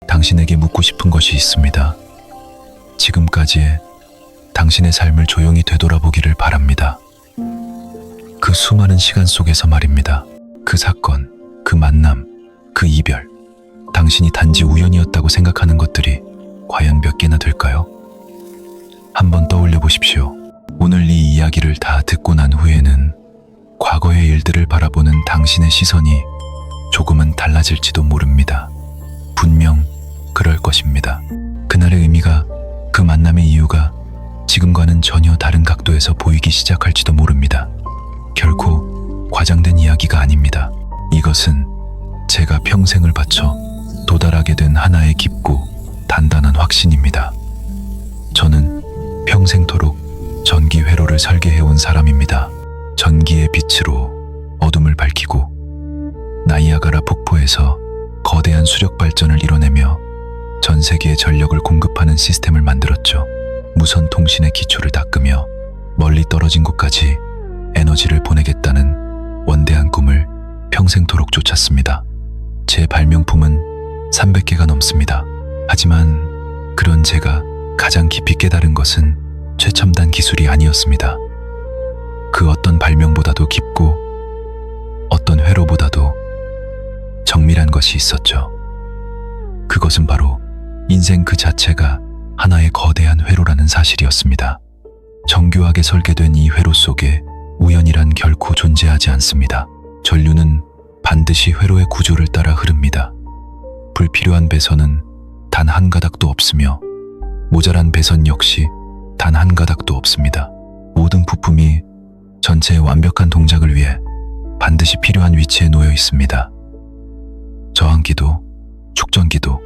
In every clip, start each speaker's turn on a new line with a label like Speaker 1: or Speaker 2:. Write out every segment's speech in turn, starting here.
Speaker 1: 당신에게 묻고 싶은 것이 있습니다. 지금까지의 당신의 삶을 조용히 되돌아보기를 바랍니다. 그 수많은 시간 속에서 말입니다. 그 사건, 그 만남, 그 이별, 당신이 단지 우연이었다고 생각하는 것들이 과연 몇 개나 될까요? 한번 떠올려 보십시오. 오늘 이 이야기를 다 듣고 난 후에는 과거의 일들을 바라보는 당신의 시선이 조금은 달라질지도 모릅니다. 분명 그럴 것입니다. 그날의 의미가, 그 만남의 이유가 지금과는 전혀 다른 각도에서 보이기 시작할지도 모릅니다. 결코 과장된 이야기가 아닙니다. 이것은 제가 평생을 바쳐 도달하게 된 하나의 깊고 단단한 확신입니다. 저는 평생토록 전기 회로를 설계해온 사람입니다. 전기의 빛으로 어둠을 밝히고 나이아가라 폭포에서 거대한 수력 발전을 이뤄내며 전 세계에 전력을 공급하는 시스템을 만들었죠. 무선 통신의 기초를 닦으며 멀리 떨어진 곳까지 에너지를 보내겠다는 원대한 꿈을 평생토록 쫓았습니다. 제 발명품은 300개가 넘습니다. 하지만 그런 제가 가장 깊이 깨달은 것은 최첨단 기술이 아니었습니다. 그 어떤 발명보다도 깊고 어떤 회로보다도 정밀한 것이 있었죠. 그것은 바로 인생 그 자체가 하나의 거대한 회로라는 사실이었습니다. 정교하게 설계된 이 회로 속에 우연이란 결코 존재하지 않습니다. 전류는 반드시 회로의 구조를 따라 흐릅니다. 불필요한 배선은 단 한 가닥도 없으며 모자란 배선 역시 단 한 가닥도 없습니다. 모든 부품이 전체의 완벽한 동작을 위해 반드시 필요한 위치에 놓여 있습니다. 저항기도, 축전기도,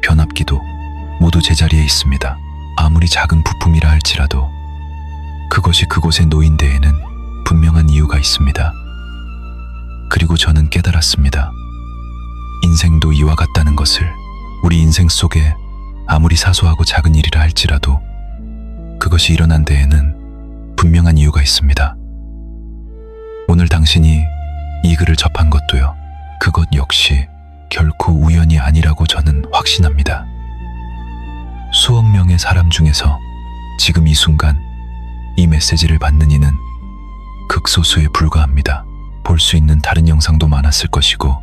Speaker 1: 변압기도 모두 제자리에 있습니다. 아무리 작은 부품이라 할지라도 그것이 그곳에 놓인 데에는 분명한 이유가 있습니다. 그리고 저는 깨달았습니다. 인생도 이와 같다는 것을. 우리 인생 속에 아무리 사소하고 작은 일이라 할지라도 그것이 일어난 데에는 분명한 이유가 있습니다. 오늘 당신이 이 글을 접한 것도요. 그것 역시 결코 우연이 아니라고 저는 확신합니다. 수억 명의 사람 중에서 지금 이 순간 이 메시지를 받는 이는 극소수에 불과합니다. 볼 수 있는 다른 영상도 많았을 것이고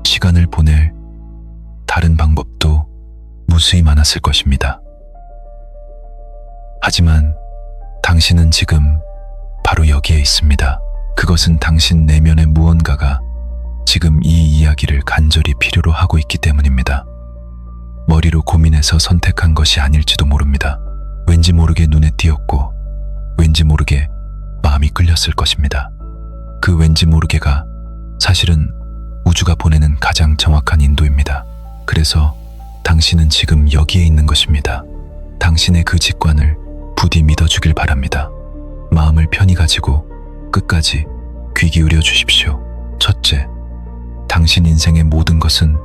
Speaker 1: 시간을 보낼 다른 방법도 무수히 많았을 것입니다. 하지만 당신은 지금 바로 여기에 있습니다. 그것은 당신 내면의 무언가가 지금 이 이야기를 간절히 필요로 하고 있기 때문입니다. 머리로 고민해서 선택한 것이 아닐지도 모릅니다. 왠지 모르게 눈에 띄었고 왠지 모르게 마음이 끌렸을 것입니다. 그 왠지 모르게가 사실은 우주가 보내는 가장 정확한 인도입니다. 그래서 당신은 지금 여기에 있는 것입니다. 당신의 그 직관을 부디 믿어주길 바랍니다. 마음을 편히 가지고 끝까지 귀 기울여 주십시오. 첫째, 당신 인생의 모든 것은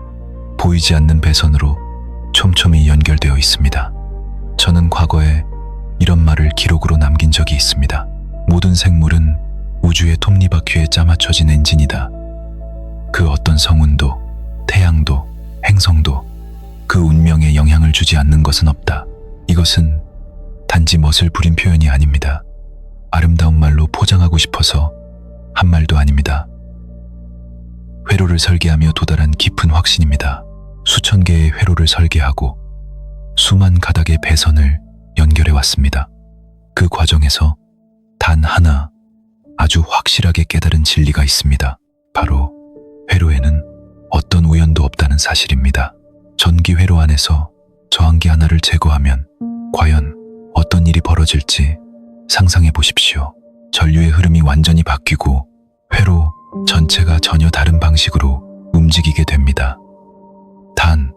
Speaker 1: 보이지 않는 배선으로 촘촘히 연결되어 있습니다. 저는 과거에 이런 말을 기록으로 남긴 적이 있습니다. 모든 생물은 우주의 톱니바퀴에 짜맞춰진 엔진이다. 그 어떤 성운도, 태양도, 행성도 그 운명에 영향을 주지 않는 것은 없다. 이것은 단지 멋을 부린 표현이 아닙니다. 아름다운 말로 포장하고 싶어서 한 말도 아닙니다. 회로를 설계하며 도달한 깊은 확신입니다. 수천 개의 회로를 설계하고 수만 가닥의 배선을 연결해 왔습니다. 그 과정에서 단 하나 아주 확실하게 깨달은 진리가 있습니다. 바로 회로에는 어떤 우연도 없다는 사실입니다. 전기 회로 안에서 저항기 하나를 제거하면 과연 어떤 일이 벌어질지 상상해 보십시오. 전류의 흐름이 완전히 바뀌고 회로 전체가 전혀 다른 방식으로 움직이게 됩니다. 단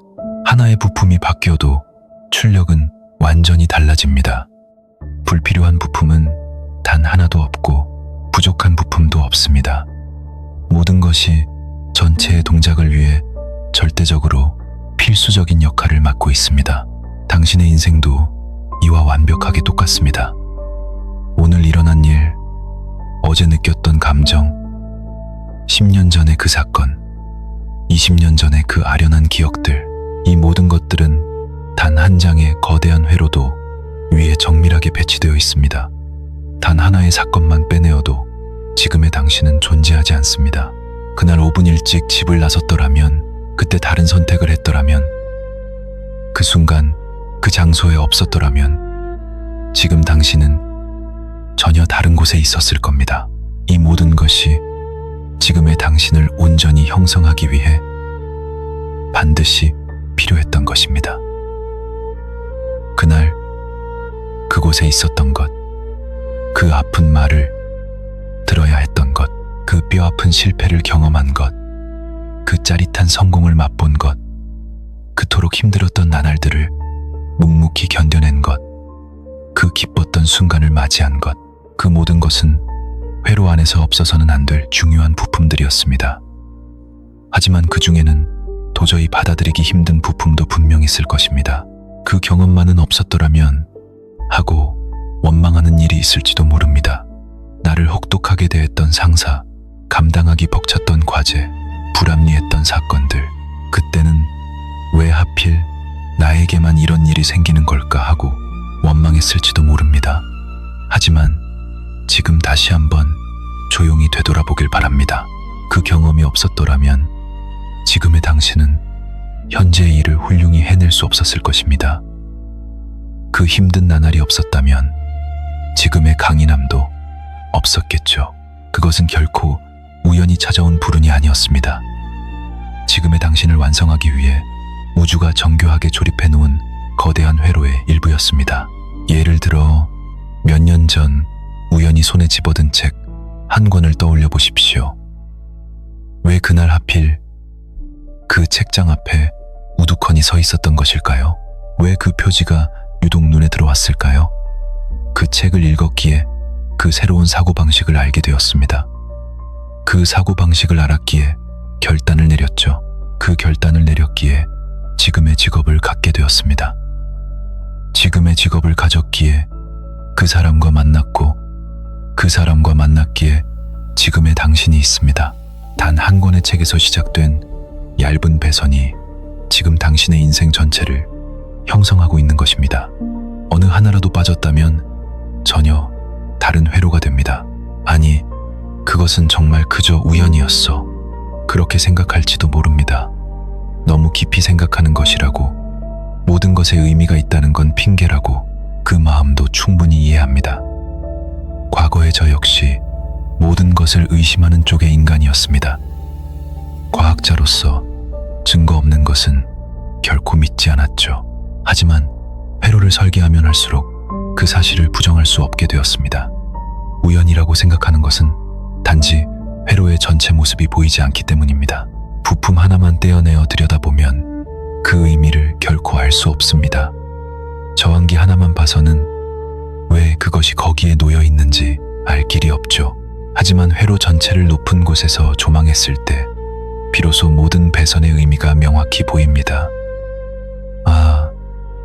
Speaker 1: 하나의 부품이 바뀌어도 출력은 완전히 달라집니다. 불필요한 부품은 단 하나도 없고 부족한 부품도 없습니다. 모든 것이 전체의 동작을 위해 절대적으로 필수적인 역할을 맡고 있습니다. 당신의 인생도 이와 완벽하게 똑같습니다. 오늘 일어난 일, 어제 느꼈던 감정, 10년 전의 그 사건, 20년 전의 그 아련한 기억들, 이 모든 것들은 단 한 장의 거대한 회로도 위에 정밀하게 배치되어 있습니다. 단 하나의 사건만 빼내어도 지금의 당신은 존재하지 않습니다. 그날 5분 일찍 집을 나섰더라면, 그때 다른 선택을 했더라면, 그 순간 그 장소에 없었더라면 지금 당신은 전혀 다른 곳에 있었을 겁니다. 이 모든 것이 지금의 당신을 온전히 형성하기 위해 반드시 필요했던 것입니다. 그날 그곳에 있었던 것, 그 아픈 말을 들어야 했던 것, 그 뼈아픈 실패를 경험한 것, 그 짜릿한 성공을 맛본 것, 그토록 힘들었던 나날들을 묵묵히 견뎌낸 것, 그 기뻤던 순간을 맞이한 것, 그 모든 것은 회로 안에서 없어서는 안 될 중요한 부품들이었습니다. 하지만 그 중에는 도저히 받아들이기 힘든 부품도 분명 있을 것입니다. 그 경험만은 없었더라면 하고 원망하는 일이 있을지도 모릅니다. 나를 혹독하게 대했던 상사, 감당하기 벅찼던 과제, 불합리했던 사건들, 그때는 왜 하필 나에게만 이런 일이 생기는 걸까 하고 원망했을지도 모릅니다. 하지만 지금 다시 한번 조용히 되돌아보길 바랍니다. 그 경험이 없었더라면 지금의 당신은 현재의 일을 훌륭히 해낼 수 없었을 것입니다. 그 힘든 나날이 없었다면 지금의 강인함도 없었겠죠. 그것은 결코 우연히 찾아온 불운이 아니었습니다. 지금의 당신을 완성하기 위해 우주가 정교하게 조립해 놓은 거대한 회로의 일부였습니다. 예를 들어 몇 년 전 우연히 손에 집어든 책 한 권을 떠올려 보십시오. 왜 그날 하필 그 책장 앞에 우두커니 서 있었던 것일까요? 왜 그 표지가 유독 눈에 들어왔을까요? 그 책을 읽었기에 그 새로운 사고방식을 알게 되었습니다. 그 사고방식을 알았기에 결단을 내렸죠. 그 결단을 내렸기에 지금의 직업을 갖게 되었습니다. 지금의 직업을 가졌기에 그 사람과 만났고, 그 사람과 만났기에 지금의 당신이 있습니다. 단 한 권의 책에서 시작된 얇은 배선이 지금 당신의 인생 전체를 형성하고 있는 것입니다. 어느 하나라도 빠졌다면 전혀 다른 회로가 됩니다. 아니, 그것은 정말 그저 우연이었어. 그렇게 생각할지도 모릅니다. 너무 깊이 생각하는 것이라고, 모든 것에 의미가 있다는 건 핑계라고, 그 마음도 충분히 이해합니다. 과거의 저 역시 모든 것을 의심하는 쪽의 인간이었습니다. 과학자로서 증거 없는 것은 결코 믿지 않았죠. 하지만 회로를 설계하면 할수록 그 사실을 부정할 수 없게 되었습니다. 우연이라고 생각하는 것은 단지 회로의 전체 모습이 보이지 않기 때문입니다. 부품 하나만 떼어내어 들여다보면 그 의미를 결코 알 수 없습니다. 저항기 하나만 봐서는 왜 그것이 거기에 놓여 있는지 알 길이 없죠. 하지만 회로 전체를 높은 곳에서 조망했을 때 비로소 모든 배선의 의미가 명확히 보입니다. 아,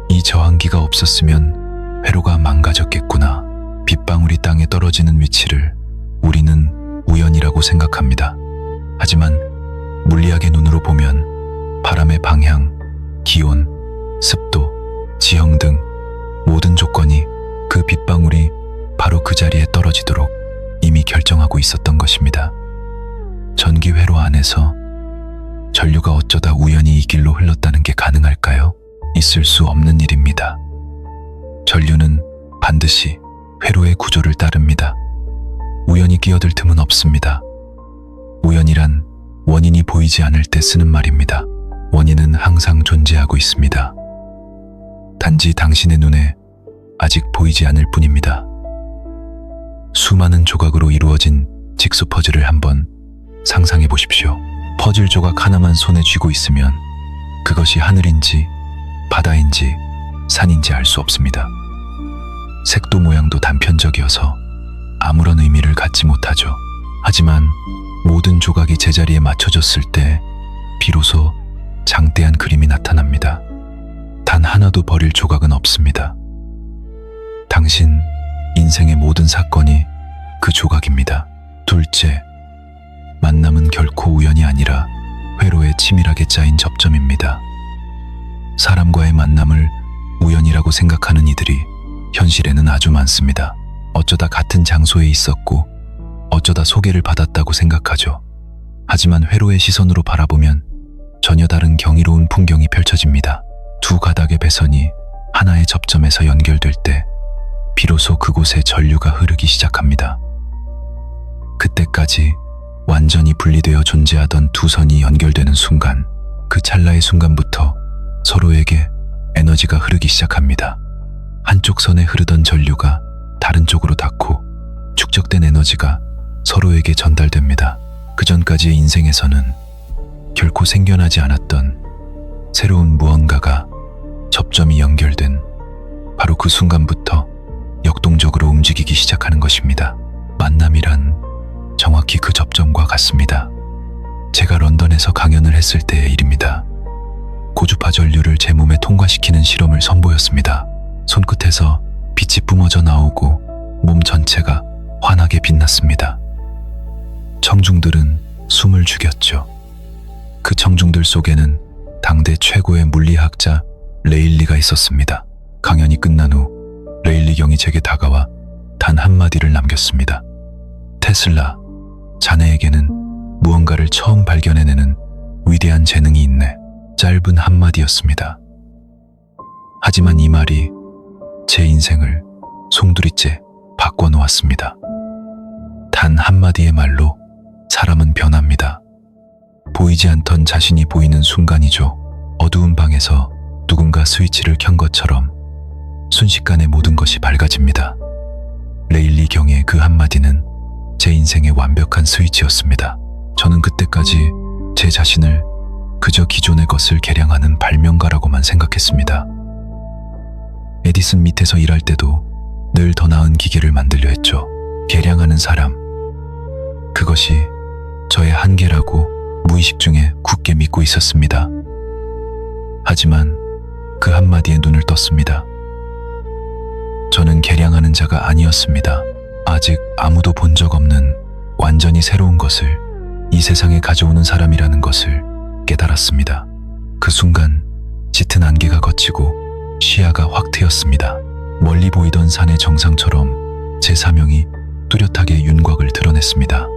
Speaker 1: 이 저항기가 없었으면 회로가 망가졌겠구나. 빗방울이 땅에 떨어지는 위치를 우리는 우연이라고 생각합니다. 하지만 물리학의 눈으로 보면 바람의 방향, 기온, 습도, 지형 등 모든 조건이 그 빗방울이 바로 그 자리에 떨어지도록 이미 결정하고 있었던 것입니다. 전기 회로 안에서 전류가 어쩌다 우연히 이 길로 흘렀다는 게 가능할까요? 있을 수 없는 일입니다. 전류는 반드시 회로의 구조를 따릅니다. 우연히 끼어들 틈은 없습니다. 우연이란 원인이 보이지 않을 때 쓰는 말입니다. 원인은 항상 존재하고 있습니다. 단지 당신의 눈에 아직 보이지 않을 뿐입니다. 수많은 조각으로 이루어진 직수 퍼즐을 한번 상상해 보십시오. 퍼즐 조각 하나만 손에 쥐고 있으면 그것이 하늘인지 바다인지 산인지 알 수 없습니다. 색도 모양도 단편적이어서 아무런 의미를 갖지 못하죠. 하지만 모든 조각이 제자리에 맞춰졌을 때 비로소 장대한 그림이 나타납니다. 단 하나도 버릴 조각은 없습니다. 당신 인생의 모든 사건이 그 조각입니다. 둘째, 만남은 결코 우연이 아니라 회로에 치밀하게 짜인 접점입니다. 사람과의 만남을 우연이라고 생각하는 이들이 현실에는 아주 많습니다. 어쩌다 같은 장소에 있었고 어쩌다 소개를 받았다고 생각하죠. 하지만 회로의 시선으로 바라보면 전혀 다른 경이로운 풍경이 펼쳐집니다. 두 가닥의 배선이 하나의 접점에서 연결될 때 비로소 그곳에 전류가 흐르기 시작합니다. 그때까지 완전히 분리되어 존재하던 두 선이 연결되는 순간, 그 찰나의 순간부터 서로에게 에너지가 흐르기 시작합니다. 한쪽 선에 흐르던 전류가 다른 쪽으로 닿고 축적된 에너지가 서로에게 전달됩니다. 그 전까지의 인생에서는 결코 생겨나지 않았던 새로운 무언가가 접점이 연결된 바로 그 순간부터 역동적으로 움직이기 시작하는 것입니다. 만남이란 정확히 그 접점과 같습니다. 제가 런던에서 강연을 했을 때의 일입니다. 고주파 전류를 제 몸에 통과시키는 실험을 선보였습니다. 손끝에서 빛이 뿜어져 나오고 몸 전체가 환하게 빛났습니다. 청중들은 숨을 죽였죠. 그 청중들 속에는 당대 최고의 물리학자 레일리가 있었습니다. 강연이 끝난 후 레일리 경이 제게 다가와 단 한마디를 남겼습니다. 테슬라, 자네에게는 무언가를 처음 발견해내는 위대한 재능이 있네. 짧은 한마디였습니다. 하지만 이 말이 제 인생을 송두리째 바꿔놓았습니다. 단 한마디의 말로 사람은 변합니다. 보이지 않던 자신이 보이는 순간이죠. 어두운 방에서 누군가 스위치를 켠 것처럼 순식간에 모든 것이 밝아집니다. 레일리 경의 그 한마디는 제 인생의 완벽한 스위치였습니다. 저는 그때까지 제 자신을 그저 기존의 것을 개량하는 발명가라고만 생각했습니다. 에디슨 밑에서 일할 때도 늘 더 나은 기계를 만들려 했죠. 개량하는 사람, 그것이 저의 한계라고 무의식 중에 굳게 믿고 있었습니다. 하지만 그 한마디에 눈을 떴습니다. 저는 개량하는 자가 아니었습니다. 아직 아무도 본 적 없는 완전히 새로운 것을 이 세상에 가져오는 사람이라는 것을 깨달았습니다. 그 순간 짙은 안개가 걷히고 시야가 확 트였습니다. 멀리 보이던 산의 정상처럼 제 사명이 뚜렷하게 윤곽을 드러냈습니다.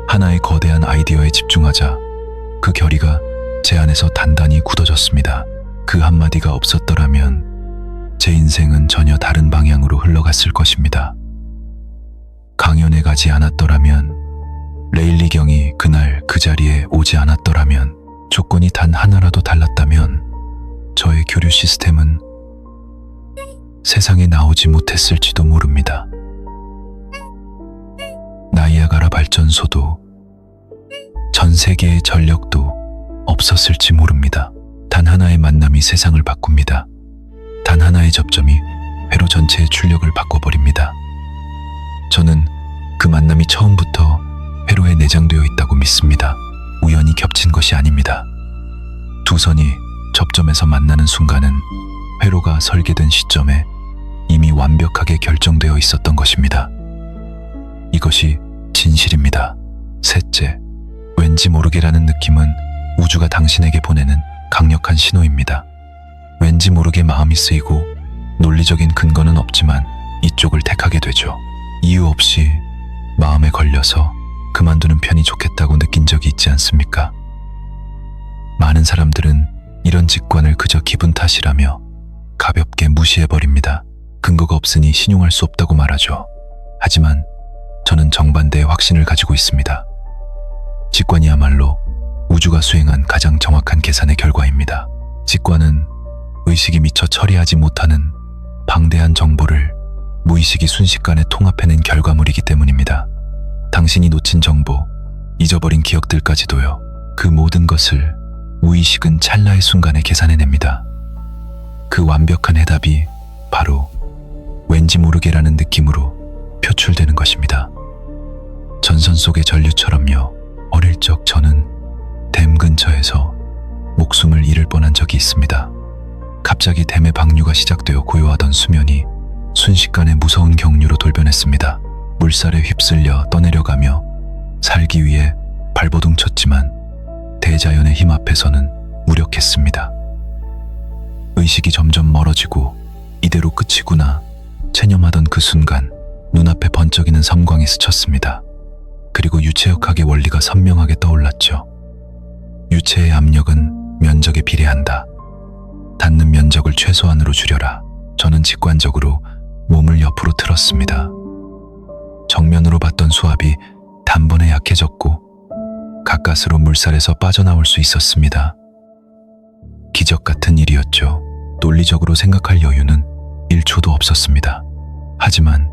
Speaker 1: 하나의 거대한 아이디어에 집중하자 그 결의가 제 안에서 단단히 굳어졌습니다. 그 한마디가 없었더라면 제 인생은 전혀 다른 방향으로 흘러갔을 것입니다. 강연에 가지 않았더라면, 레일리 경이 그날 그 자리에 오지 않았더라면, 조건이 단 하나라도 달랐다면 저의 교류 시스템은 세상에 나오지 못했을지도 모릅니다. 나이아가라 발전소도 전 세계의 전력도 없었을지 모릅니다. 단 하나의 만남이 세상을 바꿉니다. 단 하나의 접점이 회로 전체의 출력을 바꿔버립니다. 저는 그 만남이 처음부터 회로에 내장되어 있다고 믿습니다. 우연히 겹친 것이 아닙니다. 두 선이 접점에서 만나는 순간은 회로가 설계된 시점에 이미 완벽하게 결정되어 있었던 것입니다. 이것이 진실입니다. 셋째, 왠지 모르게라는 느낌은 우주가 당신에게 보내는 강력한 신호입니다. 왠지 모르게 마음이 쓰이고 논리적인 근거는 없지만 이쪽을 택하게 되죠. 이유 없이 마음에 걸려서 그만두는 편이 좋겠다고 느낀 적이 있지 않습니까? 많은 사람들은 이런 직관을 그저 기분 탓이라며 가볍게 무시해버립니다. 근거가 없으니 신용할 수 없다고 말하죠. 하지만 저는 정반대의 확신을 가지고 있습니다. 직관이야말로 우주가 수행한 가장 정확한 계산의 결과입니다. 직관은 의식이 미처 처리하지 못하는 방대한 정보를 무의식이 순식간에 통합해낸 결과물이기 때문입니다. 당신이 놓친 정보, 잊어버린 기억들까지도요. 그 모든 것을 무의식은 찰나의 순간에 계산해냅니다. 그 완벽한 해답이 바로 왠지 모르게라는 느낌으로 표출되는 것입니다. 전선 속의 전류처럼요. 어릴 적 저는 댐 근처에서 목숨을 잃을 뻔한 적이 있습니다. 갑자기 댐의 방류가 시작되어 고요하던 수면이 순식간에 무서운 경류로 돌변했습니다. 물살에 휩쓸려 떠내려가며 살기 위해 발버둥 쳤지만 대자연의 힘 앞에서는 무력했습니다. 의식이 점점 멀어지고 이대로 끝이구나 체념하던 그 순간 눈앞에 번쩍이는 섬광이 스쳤습니다. 그리고 유체역학의 원리가 선명하게 떠올랐죠. 유체의 압력은 면적에 비례한다. 닿는 면적을 최소한으로 줄여라. 저는 직관적으로 몸을 옆으로 틀었습니다. 정면으로 봤던 수압이 단번에 약해졌고 가까스로 물살에서 빠져나올 수 있었습니다. 기적 같은 일이었죠. 논리적으로 생각할 여유는 1초도 없었습니다. 하지만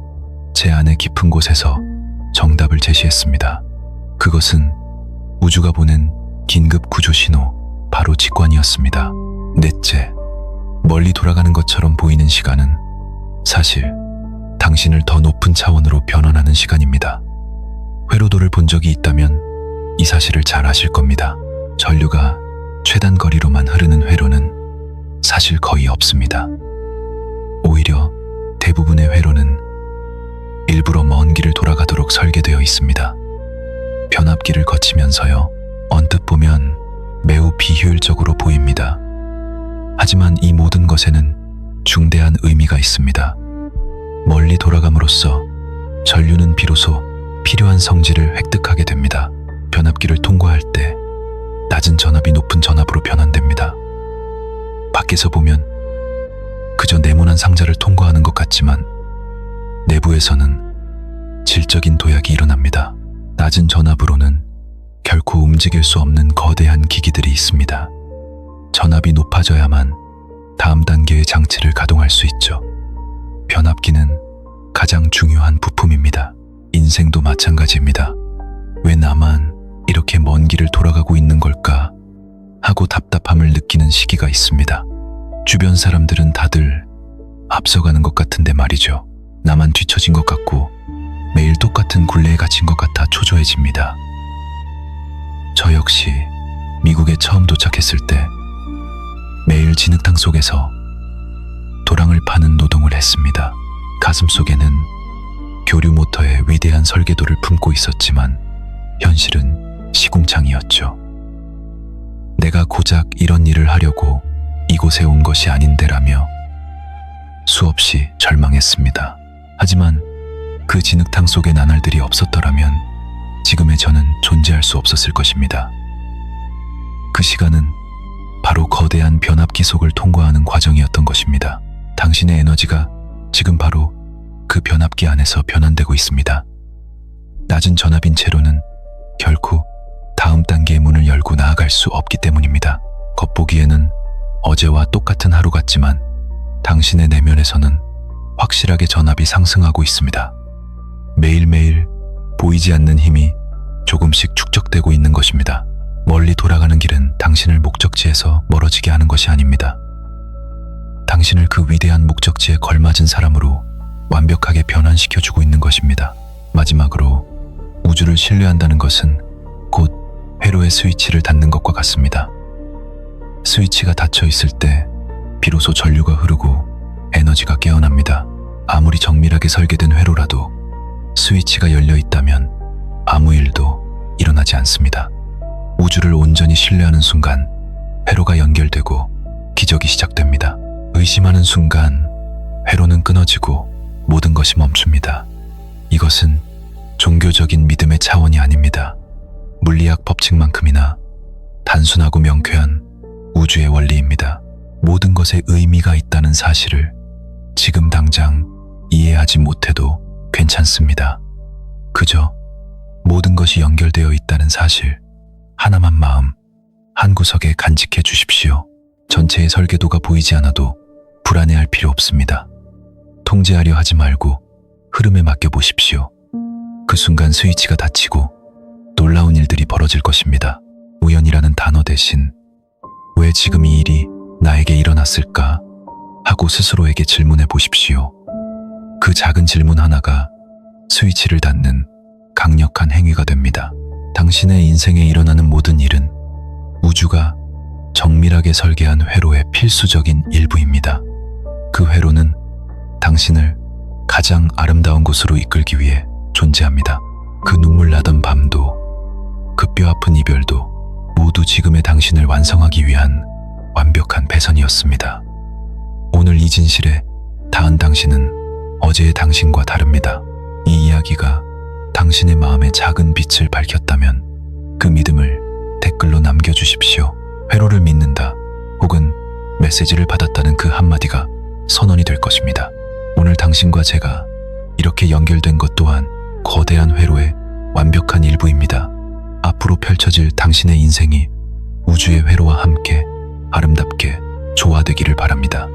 Speaker 1: 제 안의 깊은 곳에서 정답을 제시했습니다. 그것은 우주가 보낸 긴급 구조 신호, 바로 직관이었습니다. 넷째, 멀리 돌아가는 것처럼 보이는 시간은 사실 당신을 더 높은 차원으로 변환하는 시간입니다. 회로도를 본 적이 있다면 이 사실을 잘 아실 겁니다. 전류가 최단 거리로만 흐르는 회로는 사실 거의 없습니다. 오히려 대부분의 회로는 일부러 먼 길을 돌아가도록 설계되어 있습니다. 변압기를 거치면서요. 언뜻 보면 매우 비효율적으로 보입니다. 하지만 이 모든 것에는 중대한 의미가 있습니다. 멀리 돌아감으로써 전류는 비로소 필요한 성질을 획득하게 됩니다. 변압기를 통과할 때 낮은 전압이 높은 전압으로 변환됩니다. 밖에서 보면 그저 네모난 상자를 통과하는 것 같지만 내부에서는 질적인 도약이 일어납니다. 낮은 전압으로는 결코 움직일 수 없는 거대한 기기들이 있습니다. 전압이 높아져야만 다음 단계의 장치를 가동할 수 있죠. 변압기는 가장 중요한 부품입니다. 인생도 마찬가지입니다. 왜 나만 이렇게 먼 길을 돌아가고 있는 걸까 하고 답답함을 느끼는 시기가 있습니다. 주변 사람들은 다들 앞서가는 것 같은데 말이죠. 나만 뒤처진 것 같고 매일 똑같은 굴레에 갇힌 것 같아 초조해집니다. 저 역시 미국에 처음 도착했을 때 매일 진흙탕 속에서 도랑을 파는 노동을 했습니다. 가슴속에는 교류 모터의 위대한 설계도를 품고 있었지만 현실은 시궁창이었죠. 내가 고작 이런 일을 하려고 이곳에 온 것이 아닌데라며 수없이 절망했습니다. 하지만 그 진흙탕 속의 나날들이 없었더라면 지금의 저는 존재할 수 없었을 것입니다. 그 시간은 바로 거대한 변압기 속을 통과하는 과정이었던 것입니다. 당신의 에너지가 지금 바로 그 변압기 안에서 변환되고 있습니다. 낮은 전압인 채로는 결코 다음 단계의 문을 열고 나아갈 수 없기 때문입니다. 겉보기에는 어제와 똑같은 하루 같지만 당신의 내면에서는 확실하게 전압이 상승하고 있습니다. 매일매일 보이지 않는 힘이 조금씩 축적되고 있는 것입니다. 멀리 돌아가는 길은 당신을 목적지에서 멀어지게 하는 것이 아닙니다. 당신을 그 위대한 목적지에 걸맞은 사람으로 완벽하게 변환시켜주고 있는 것입니다. 마지막으로 우주를 신뢰한다는 것은 곧 회로의 스위치를 닫는 것과 같습니다. 스위치가 닫혀 있을 때 비로소 전류가 흐르고 에너지가 깨어납니다. 아무리 정밀하게 설계된 회로라도 스위치가 열려 있다면 아무 일도 일어나지 않습니다. 우주를 온전히 신뢰하는 순간 회로가 연결되고 기적이 시작됩니다. 의심하는 순간 회로는 끊어지고 모든 것이 멈춥니다. 이것은 종교적인 믿음의 차원이 아닙니다. 물리학 법칙만큼이나 단순하고 명쾌한 우주의 원리입니다. 모든 것에 의미가 있다는 사실을 지금 당장 이해하지 못해도 괜찮습니다. 그저 모든 것이 연결되어 있다는 사실 하나만 마음 한구석에 간직해 주십시오. 전체의 설계도가 보이지 않아도 불안해할 필요 없습니다. 통제하려 하지 말고 흐름에 맡겨보십시오. 그 순간 스위치가 닫히고 놀라운 일들이 벌어질 것입니다. 우연이라는 단어 대신 왜 지금 이 일이 나에게 일어났을까 하고 스스로에게 질문해 보십시오. 그 작은 질문 하나가 스위치를 닫는 강력한 행위가 됩니다. 당신의 인생에 일어나는 모든 일은 우주가 정밀하게 설계한 회로의 필수적인 일부입니다. 그 회로는 당신을 가장 아름다운 곳으로 이끌기 위해 존재합니다. 그 눈물 나던 밤도, 그 뼈아픈 이별도 모두 지금의 당신을 완성하기 위한 완벽한 배선이었습니다. 오늘 이 진실에 닿은 당신은 어제의 당신과 다릅니다. 이 이야기가 당신의 마음에 작은 빛을 밝혔다면 그 믿음을 댓글로 남겨주십시오. 회로를 믿는다 혹은 메시지를 받았다는 그 한마디가 선언이 될 것입니다. 오늘 당신과 제가 이렇게 연결된 것 또한 거대한 회로의 완벽한 일부입니다. 앞으로 펼쳐질 당신의 인생이 우주의 회로와 함께 아름답게 조화되기를 바랍니다.